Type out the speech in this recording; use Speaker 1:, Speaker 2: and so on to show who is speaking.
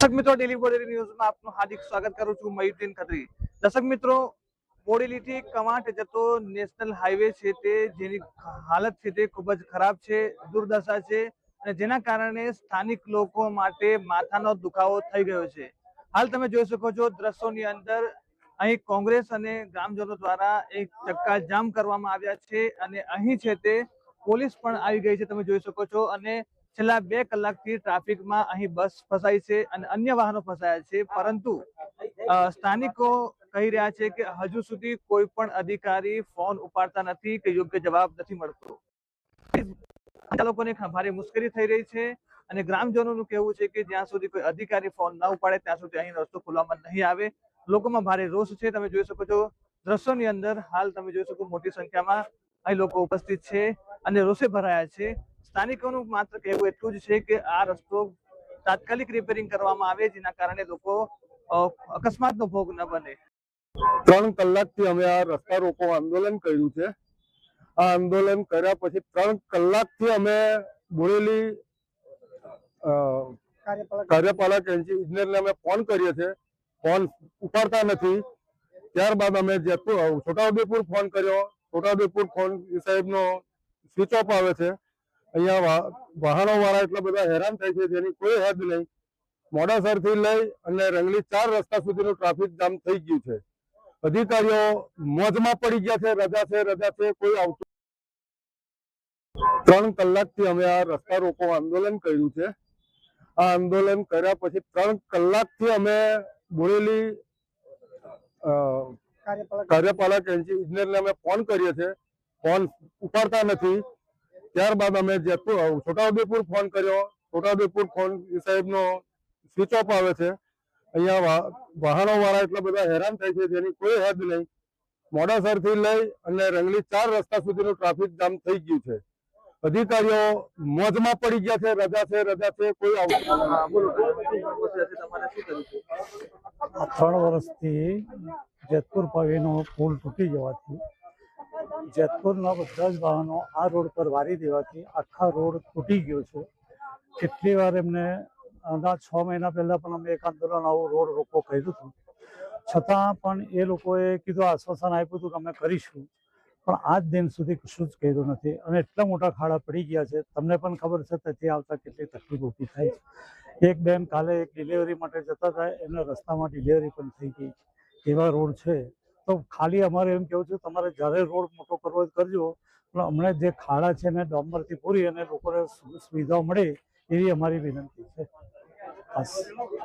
Speaker 1: દર્શક મિત્રો, ડેલી બોડેલી ન્યૂઝમાં આપનું હાર્દિક સ્વાગત કરું છું. મયુદ્દીન ખત્રી. દર્શક મિત્રો, બોડેલીથી કવાંટ જતો નેશનલ હાઈવે છે તે જેની હાલત છે તે ખૂબ જ ખરાબ છે, દુર્દશા છે અને જેના કારણે સ્થાનિક લોકો માટે માથાનો દુખાવો થઈ ગયો છે. હાલ તમે જોઈ શકો છો દ્રશ્યોની અંદર અહીં કોંગ્રેસ અને ગ્રામજનો દ્વારા એક ચક્કાજામ કરવામાં આવ્યા છે અને અહીં છે તે પોલીસ પણ આવી ગઈ છે, તમે જોઈ શકો છો. અને છેલ્લા 2 કલાકથી ટ્રાફિકમાં અહીં બસ ફસાઈ છે અને અન્ય વાહનો ફસાયા છે, પરંતુ સ્થાનિકો કહી રહ્યા છે કે હજુ સુધી કોઈ પણ અધિકારી ફોન ઉપાડતા નથી કે યોગ્ય જવાબ નથી મળતો. લોકોને ભારે મુશ્કેલી થઈ રહી છે અને ગ્રામજનોનું કહેવું છે કે જ્યાં સુધી કોઈ અધિકારી ફોન ન ઉપાડે ત્યાં સુધી અહીં રસ્તો ખોલવામાં નહીં આવે. લોકોમાં ભારે રોષ છે, તમે જોઈ શકો છો દ્રશ્યોની અંદર. હાલ તમે જોઈ શકો મોટી સંખ્યામાં અહીં લોકો ઉપસ્થિત છે અને રોષે ભરાયા છે. સ્થાનિકોનું માત્ર કહેવું એટલું જ છે કે આ રસ્તો તાત્કાલિક રિપેરિંગ કરવામાં આવે, જેના કારણે લોકો અકસ્માતનો ભોગ ન બને.
Speaker 2: 3 કલાકથી અમે આ રસ્તા રોકો આંદોલન કર્યું છે. આ આંદોલન કર્યા પછી 3 કલાકથી અમે બોડેલી કાર્યપાલક ઇજનેરને અમે ફોન કરીએ છીએ, ફોન ઉપાડતા નથી. ત્યારબાદ અમે છોટાઉદેપુર ફોન કર્યો, છોટાઉદેપુર ફોન સાહેબનો સ્વિચ ઓફ આવે છે. અહીંયા વાહનો વાળા એટલા બધા હેરાન થાય છે જેની કોઈ હદ નહીં. મોડાસરથી લઈ અને રંગલી 4 રસ્તા સુધીનું ટ્રાફિક જામ થઈ ગયું છે. અધિકારીઓ મોજમાં પડી ગયા છે, રજા છે, કોઈ આવતું. 3 કલાકથી અમે આ રસ્તા રોકો આંદોલન કર્યું છે. આ આંદોલન કર્યા પછી 3 કલાકથી અમે બોડેલી કાર્યપાલક ઇજનેરને અમે ફોન કરીએ છીએ, ફોન ઉપાડતા નથી. ત્યારબાદ અમે છોટાઉદેપુર ફોન કર્યો, છોટાઉદેપુર ફોન સાહેબનો સ્વિચ ઓફ આવે છે. અહીંયા વાહનો વાળા એટલા બધા હેરાન થાય છે જેની કોઈ હદ નહીં. મોડાસરથી લઈ અને રંગલી 4 રસ્તા સુધીનું ટ્રાફિક જામ થઈ ગયું છે. અધિકારીઓ મોજમાં પડી ગયા છે, રજા છે, કોઈ આવતું.
Speaker 3: 3 વર્ષથી જેતપુર પાવીનો પુલ તૂટી જવાથી જેતપુરના બધા જ વાહનો આ રોડ પર વારી દેવાથી આખા રોડ તૂટી ગયો છે. કેટલી વાર એમને 6 મહિના પહેલા પણ અમે એક આંદોલન આવું રોડ રોકો કર્યું હતું, છતાં પણ એ લોકોએ કીધું, આશ્વાસન આપ્યું હતું કે અમે કરીશું, પણ આજ દિન સુધી કશું જ કર્યું નથી. અને એટલા મોટા ખાડા પડી ગયા છે, તમને પણ ખબર છે ત્યાંથી આવતા કેટલી તકલીફ ઊભી થાય છે. એક બેન કાલે એક ડિલિવરી માટે જતા હતા, એમના રસ્તામાં ડિલિવરી પણ થઈ ગઈ. એવા રોડ છે. તો ખાલી અમારે એમ કેવું છે, તમારે જ્યારે રોડ મોટો કરવો હોય કરજો, પણ હમણાં જે ખાડા છે એને ડામરથી પૂરી અને લોકોને સુવિધાઓ મળે એવી અમારી વિનંતી છે. બસ.